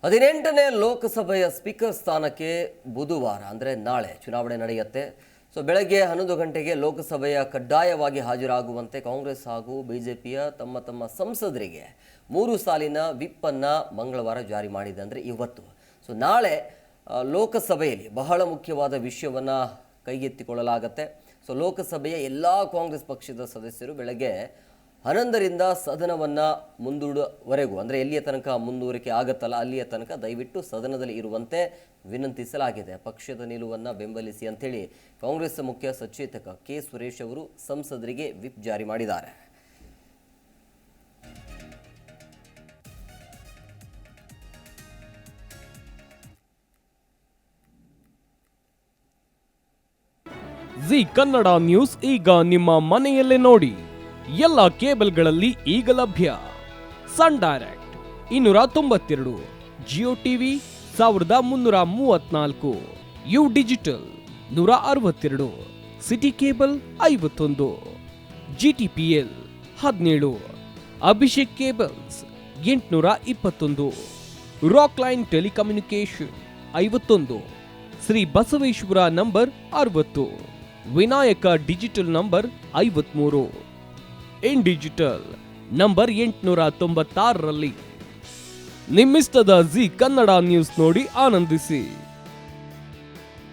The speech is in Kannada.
18ನೇ ಲೋಕಸಭೆಯ ಸ್ಪೀಕರ್ ಸ್ಥಾನಕ್ಕೆ ಬುಧವಾರ ಅಂದರೆ ನಾಳೆ ಚುನಾವಣೆ ನಡೆಯುತ್ತೆ. ಬೆಳಗ್ಗೆ 11 ಗಂಟೆಗೆ ಲೋಕಸಭೆಯ ಕಡ್ಡಾಯವಾಗಿ ಹಾಜರಾಗುವಂತೆ ಕಾಂಗ್ರೆಸ್ ಹಾಗೂ ಬಿಜೆಪಿಯ ತಮ್ಮ ಸಂಸದರಿಗೆ 3 ಸಾಲಿನ ವಿಪ್ ಅನ್ನು ಮಂಗಳವಾರ ಜಾರಿ ಮಾಡಿದೆ. ಅಂದರೆ ಇವತ್ತು ನಾಳೆ ಲೋಕಸಭೆಯಲ್ಲಿ ಬಹಳ ಮುಖ್ಯವಾದ ವಿಷಯವನ್ನು ಕೈಗೆತ್ತಿಕೊಳ್ಳಲಾಗುತ್ತೆ. ಲೋಕಸಭೆಯ ಎಲ್ಲ ಕಾಂಗ್ರೆಸ್ ಪಕ್ಷದ ಸದಸ್ಯರು ಬೆಳಗ್ಗೆ 11ರಿಂದ ಸದನವನ್ನು ಮುಂದೂಡುವವರೆಗೂ ಅಂದರೆ ಎಲ್ಲಿಯ ತನಕ ಮುಂದುವರಿಕೆ ಆಗುತ್ತಲ್ಲ ಅಲ್ಲಿಯ ತನಕ ದಯವಿಟ್ಟು ಸದನದಲ್ಲಿ ಇರುವಂತೆ ವಿನಂತಿಸಲಾಗಿದೆ. ಪಕ್ಷದ ನಿಲುವನ್ನು ಬೆಂಬಲಿಸಿ ಅಂತೇಳಿ ಕಾಂಗ್ರೆಸ್ ಮುಖ್ಯ ಸಚೇತಕ ಕೆ ಸುರೇಶ್ ಅವರು ಸಂಸದರಿಗೆ ವಿಪ್ ಜಾರಿ ಮಾಡಿದ್ದಾರೆ. ಜಿ ಕನ್ನಡ ನ್ಯೂಸ್ ಈಗ ನಿಮ್ಮ ಮನೆಯಲ್ಲೇ ನೋಡಿ. ಎಲ್ಲ ಕೇಬಲ್ಗಳಲ್ಲಿ ಈಗ ಲಭ್ಯ. Sun Direct 292, Jio TV 1334, U Digital 162, City Cable 51, GTPL 17, Abhishek cables 821, Rock Line telecommunication 51, Shri Basaveshwara number 60, Vinayaka digital number 53, in digital number 896ರಲ್ಲಿ. ನಿಮ್ಮಿಸ್ತದ ಜಿ ಕನ್ನಡ ನ್ಯೂಸ್ ನೋಡಿ ಆನಂದಿಸಿ.